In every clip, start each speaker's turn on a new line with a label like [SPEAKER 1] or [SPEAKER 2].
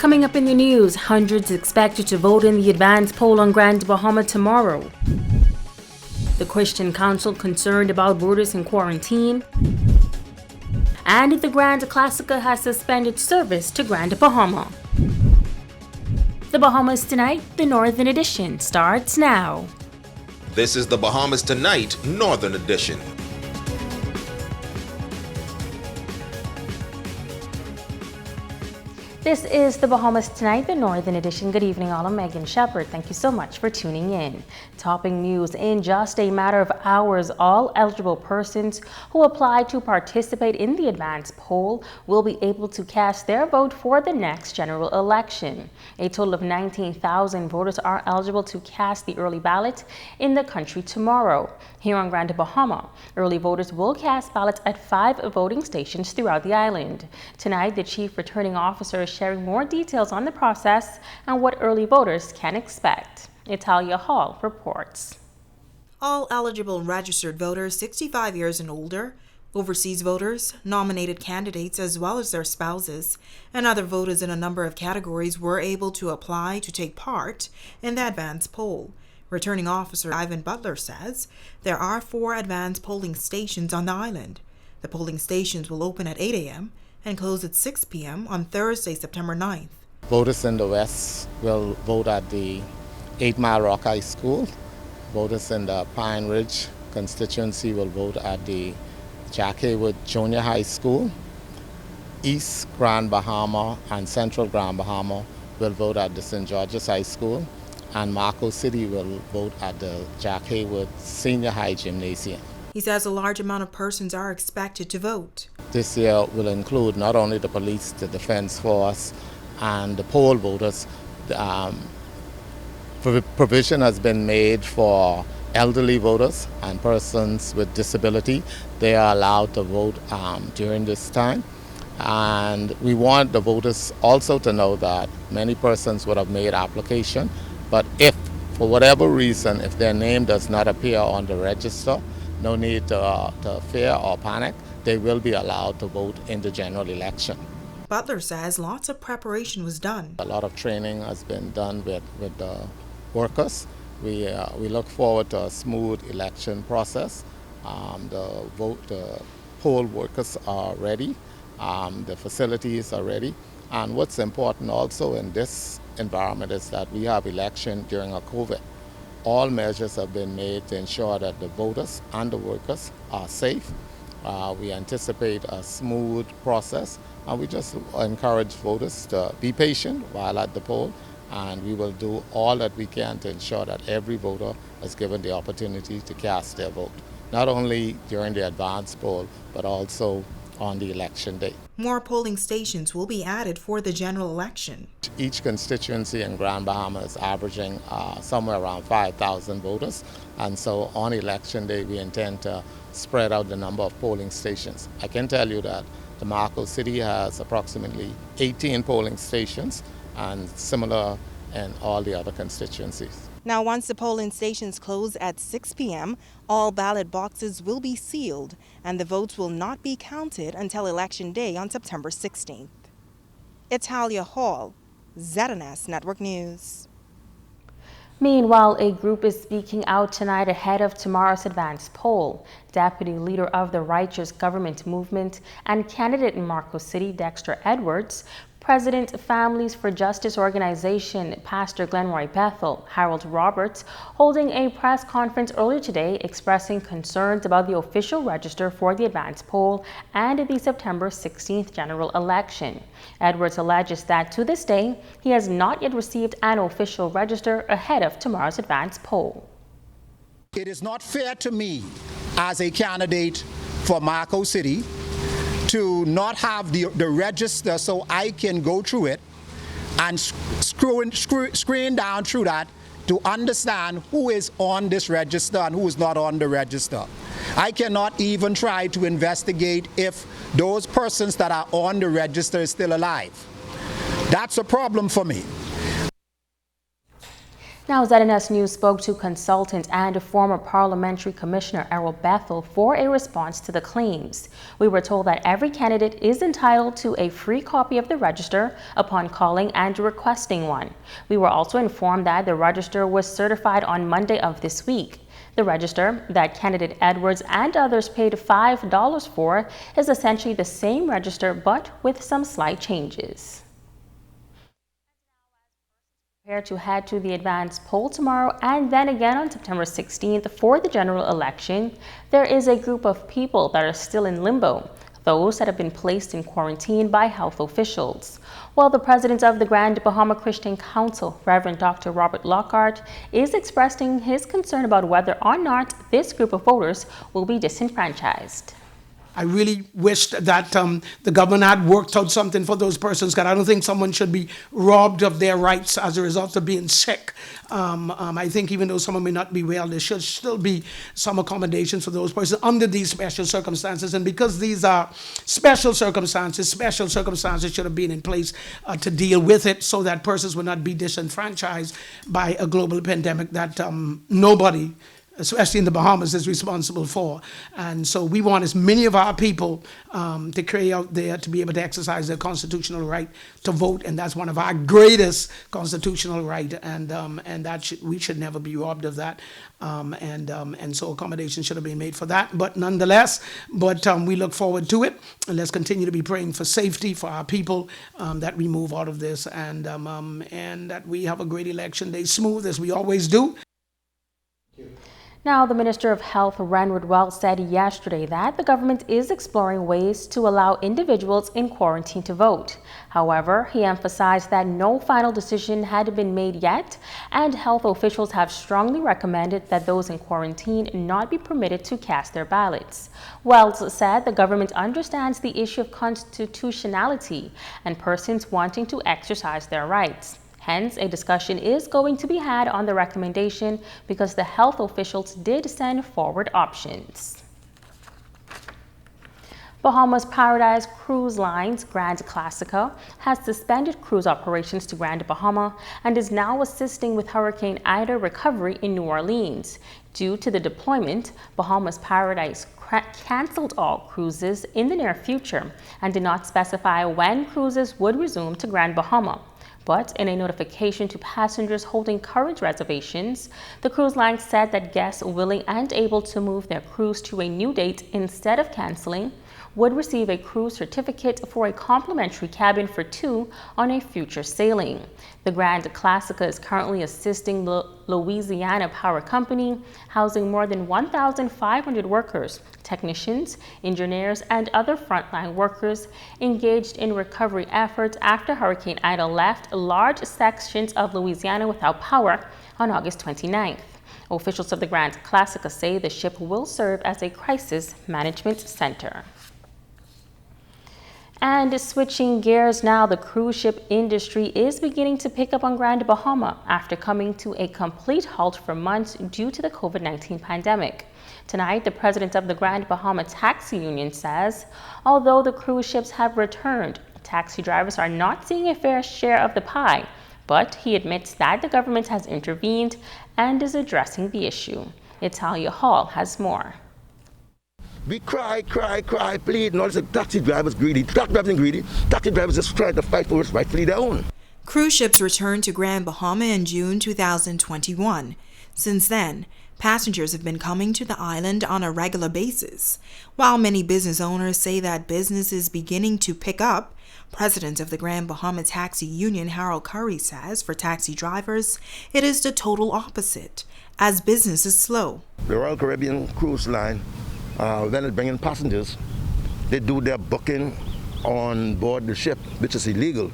[SPEAKER 1] Coming up in the news, hundreds expected to vote in the advance poll on Grand Bahama tomorrow. The Christian Council concerned about voters in quarantine. And the Grand Classica has suspended service to Grand Bahama. The Bahamas Tonight, the Northern Edition, starts now.
[SPEAKER 2] This is the Bahamas Tonight, Northern Edition.
[SPEAKER 1] This is the Bahamas Tonight, the Northern Edition. Good evening, all. I'm Megan Shepard. Thank you so much for tuning in. Topping news: in just a matter of hours, all eligible persons who apply to participate in the advance poll will be able to cast their vote for the next general election. A total of 19,000 voters are eligible to cast the early ballot in the country tomorrow. Here on Grand Bahama, early voters will cast ballots at 5 voting stations throughout the island. Tonight, the Chief Returning Officer is sharing more details on the process and what early voters can expect. Italia Hall reports.
[SPEAKER 3] All eligible registered voters 65 years and older, overseas voters, nominated candidates as well as their spouses, and other voters in a number of categories were able to apply to take part in the advance poll. Returning Officer Ivan Butler says there are 4 advance polling stations on the island. The polling stations will open at 8 a.m. and close at 6 p.m. on Thursday, September 9th.
[SPEAKER 4] Voters in the West will vote at the 8 Mile Rock High School. Voters in the Pine Ridge constituency will vote at the Jack Haywood Junior High School. East Grand Bahama and Central Grand Bahama will vote at the St. George's High School. And Marco City will vote at the Jack Haywood Senior High Gymnasium.
[SPEAKER 3] He says a large amount of persons are expected to vote.
[SPEAKER 4] This year will include not only the police, the defense force, and the poll voters. Provision has been made for elderly voters and persons with disability. They are allowed to vote during this time. And we want the voters also to know that many persons would have made application, but if, for whatever reason, if their name does not appear on the register, no need to fear or panic. They will be allowed to vote in the general election.
[SPEAKER 3] Butler says lots of preparation was done.
[SPEAKER 4] A lot of training has been done with the workers. We look forward to a smooth election process. The poll workers are ready. The facilities are ready. And what's important also in this environment is that we have election during a COVID. All measures have been made to ensure that the voters and the workers are safe. We anticipate a smooth process, and we just encourage voters to be patient while at the poll, and we will do all that we can to ensure that every voter is given the opportunity to cast their vote, not only during the advance poll, but also on the election day.
[SPEAKER 3] More polling stations will be added for the general election.
[SPEAKER 4] Each constituency in Grand Bahama is averaging somewhere around 5,000 voters, and so on election day we intend to spread out the number of polling stations. I can tell you that the Marco City has approximately 18 polling stations, and similar in all the other constituencies.
[SPEAKER 3] Now, once the polling stations close at 6 p.m., all ballot boxes will be sealed and the votes will not be counted until Election Day on September 16th. Italia Hall, ZNS Network News.
[SPEAKER 1] Meanwhile, a group is speaking out tonight ahead of tomorrow's advance poll. Deputy Leader of the Righteous Government Movement and candidate in Marco City, Dexter Edwards, President Families for Justice Organization, Pastor Glenroy Bethel, Harold Roberts, holding a press conference earlier today expressing concerns about the official register for the advance poll and the September 16th general election. Edwards alleges that to this day, he has not yet received an official register ahead of tomorrow's advance poll.
[SPEAKER 5] It is not fair to me as a candidate for Marco City to not have the register so I can go through it and screen down through that to understand who is on this register and who is not on the register. I cannot even try to investigate if those persons that are on the register is still alive. That's a problem for me.
[SPEAKER 1] Now, ZNS News spoke to consultant and former parliamentary commissioner Errol Bethel for a response to the claims. We were told that every candidate is entitled to a free copy of the register upon calling and requesting one. We were also informed that the register was certified on Monday of this week. The register that candidate Edwards and others paid $5 for is essentially the same register but with some slight changes. Prepare to head to the advanced poll tomorrow and then again on September 16th for the general election. There is a group of people that are still in limbo, those that have been placed in quarantine by health officials. While the president of the Grand Bahama Christian Council, Reverend Dr. Robert Lockhart, is expressing his concern about whether or not this group of voters will be disenfranchised.
[SPEAKER 6] I really wished that the government had worked out something for those persons, because I don't think someone should be robbed of their rights as a result of being sick. I think even though someone may not be well, there should still be some accommodations for those persons under these special circumstances. And because these are special circumstances should have been in place to deal with it so that persons would not be disenfranchised by a global pandemic that nobody, especially in the Bahamas, is responsible for. And so we want as many of our people to carry out there to be able to exercise their constitutional right to vote, and that's one of our greatest constitutional right, and that we should never be robbed of that. And so accommodations should have been made for that. But nonetheless, we look forward to it, and let's continue to be praying for safety for our people, that we move out of this, and that we have a great election day, smooth as we always do.
[SPEAKER 1] Now, the Minister of Health, Renward Wells, said yesterday that the government is exploring ways to allow individuals in quarantine to vote. However, he emphasized that no final decision had been made yet, and health officials have strongly recommended that those in quarantine not be permitted to cast their ballots. Wells said the government understands the issue of constitutionality and persons wanting to exercise their rights. Hence, a discussion is going to be had on the recommendation because the health officials did send forward options. Bahamas Paradise Cruise Line's Grand Classica has suspended cruise operations to Grand Bahama and is now assisting with Hurricane Ida recovery in New Orleans. Due to the deployment, Bahamas Paradise canceled all cruises in the near future and did not specify when cruises would resume to Grand Bahama. But in a notification to passengers holding current reservations, the cruise line said that guests willing and able to move their cruise to a new date instead of canceling would receive a cruise certificate for a complimentary cabin for two on a future sailing. The Grand Classica is currently assisting the Louisiana Power Company, housing more than 1,500 workers, technicians, engineers, and other frontline workers engaged in recovery efforts after Hurricane Ida left large sections of Louisiana without power on August 29th. Officials of the Grand Classica say the ship will serve as a crisis management center. And switching gears now, the cruise ship industry is beginning to pick up on Grand Bahama after coming to a complete halt for months due to the COVID-19 pandemic. Tonight, the president of the Grand Bahama Taxi Union says, although the cruise ships have returned, taxi drivers are not seeing a fair share of the pie, but he admits that the government has intervened and is addressing the issue. Italia Hall has more.
[SPEAKER 7] We cry, plead, and all this taxi drivers greedy. Taxi drivers ain't greedy. Taxi drivers just trying to fight for what's rightfully their own.
[SPEAKER 3] Cruise ships returned to Grand Bahama in June 2021. Since then, passengers have been coming to the island on a regular basis. While many business owners say that business is beginning to pick up, President of the Grand Bahama Taxi Union, Harold Curry, says for taxi drivers, it is the total opposite, as business is slow.
[SPEAKER 7] The Royal Caribbean Cruise Line, when it's bringing passengers, they do their booking on board the ship, which is illegal.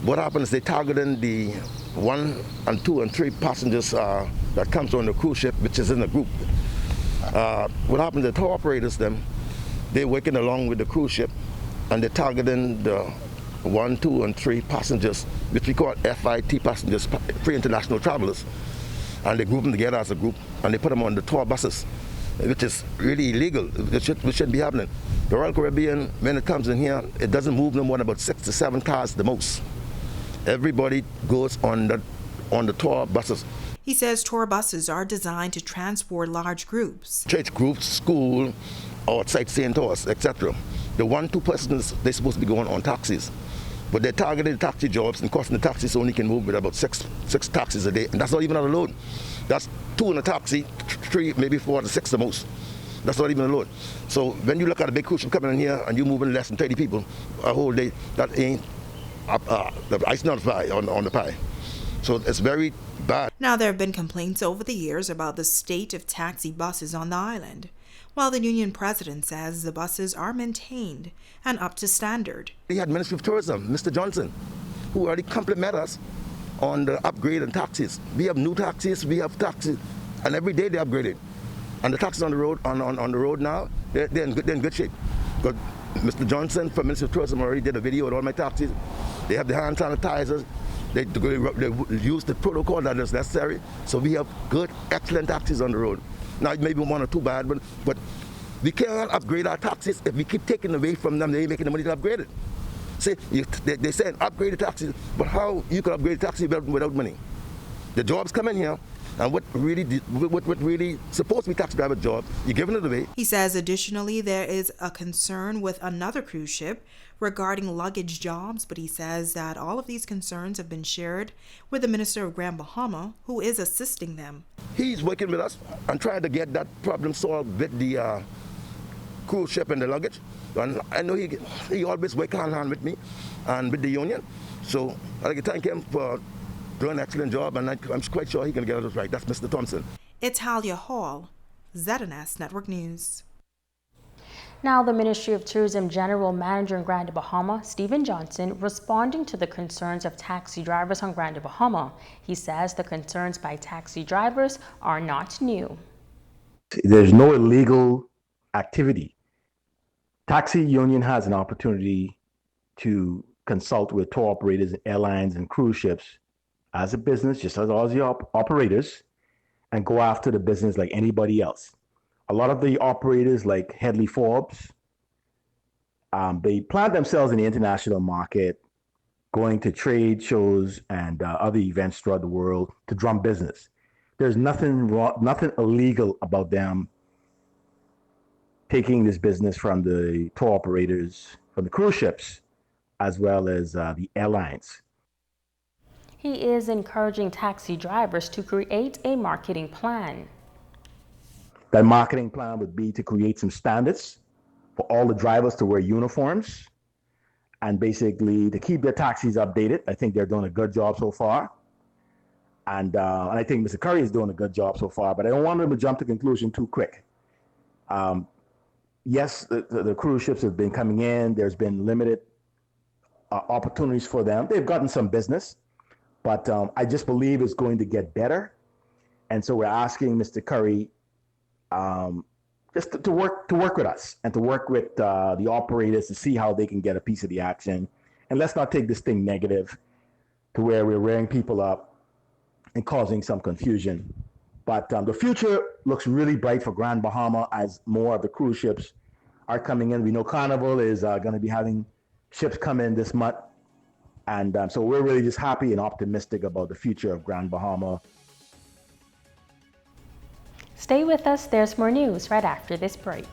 [SPEAKER 7] What happens is they targeting the 1 and 2 and 3 passengers that comes on the cruise ship, which is in a group. What happens, the tour operators, they're working along with the cruise ship, and they're targeting the 1, 2, and 3 passengers, which we call FIT passengers, free international travelers. And they group them together as a group, and they put them on the tour buses, which is really illegal, which shouldn't be happening. The Royal Caribbean, when it comes in here, it doesn't move no more than about 6 to 7 cars the most. Everybody goes on the on the tour buses.
[SPEAKER 3] He says tour buses are designed to transport large groups.
[SPEAKER 7] Church groups, school, or sightseeing tours, etc. The 1-2 persons, they're supposed to be going on taxis. But they're targeted taxi jobs and costing the taxis only can move with about six taxis a day. And that's not even on a load. That's 2 in a taxi, 3, maybe 4 to 6 the most. That's not even a load. So when you look at a big cruise ship coming in here and you're moving less than 30 people a whole day, that ain't the icing on the pie, on the pie. So it's very bad.
[SPEAKER 3] Now, there have been complaints over the years about the state of taxi buses on the island, while the union president says the buses are maintained and up to standard.
[SPEAKER 7] We had Ministry of Tourism, Mr. Johnson, who already complimented us on the upgrade in taxis. We have new taxis, we have taxis, and every day they upgrade it. And the taxis on the road on the road now, they're in good shape. Because Mr. Johnson from Ministry of Tourism already did a video with all my taxis. They have the hand sanitizers. They use the protocol that is necessary. So we have good, excellent taxis on the road. Now, maybe 1 or 2 bad, but we can't upgrade our taxis if we keep taking away from them. They ain't making the money to upgrade it. See, they say upgrade the taxis, but how you can upgrade the taxi without money? The jobs come in here, and what really supposed to be taxi driver job, you're giving it away.
[SPEAKER 3] He says additionally there is a concern with another cruise ship regarding luggage jobs, but he says that all of these concerns have been shared with the Minister of Grand Bahama, who is assisting them.
[SPEAKER 7] He's working with us and trying to get that problem solved with the cruise ship and the luggage. And I know he always works hand in hand with me and with the union. So I'd like to thank him for doing an excellent job, and I'm quite sure he can get us right. That's Mr. Thompson.
[SPEAKER 3] Italia Hall, ZNS Network News.
[SPEAKER 1] Now, the Ministry of Tourism General Manager in Grand Bahama, Stephen Johnson, responding to the concerns of taxi drivers on Grand Bahama. He says the concerns by taxi drivers are not new.
[SPEAKER 8] There's no illegal activity. Taxi union has an opportunity to consult with tour operators, airlines, and cruise ships as a business, just as all the operators, and go after the business like anybody else. A lot of the operators like Headley Forbes, they plant themselves in the international market, going to trade shows and other events throughout the world to drum business. There's nothing wrong, nothing illegal about them taking this business from the tour operators, from the cruise ships, as well as the airlines.
[SPEAKER 1] He is encouraging taxi drivers to create a marketing plan.
[SPEAKER 8] That marketing plan would be to create some standards for all the drivers to wear uniforms and basically to keep their taxis updated. I think they're doing a good job so far. And I think Mr. Curry is doing a good job so far, but I don't want them to jump to conclusion too quick. Yes, the cruise ships have been coming in. There's been limited opportunities for them. They've gotten some business, but I just believe it's going to get better. And so we're asking Mr. Curry just to work with us and to work with the operators to see how they can get a piece of the action. And let's not take this thing negative to where we're wearing people up and causing some confusion. But the future looks really bright for Grand Bahama as more of the cruise ships are coming in. We know Carnival is going to be having ships come in this month. And so we're really just happy and optimistic about the future of Grand Bahama.
[SPEAKER 1] Stay with us, there's more news right after this break.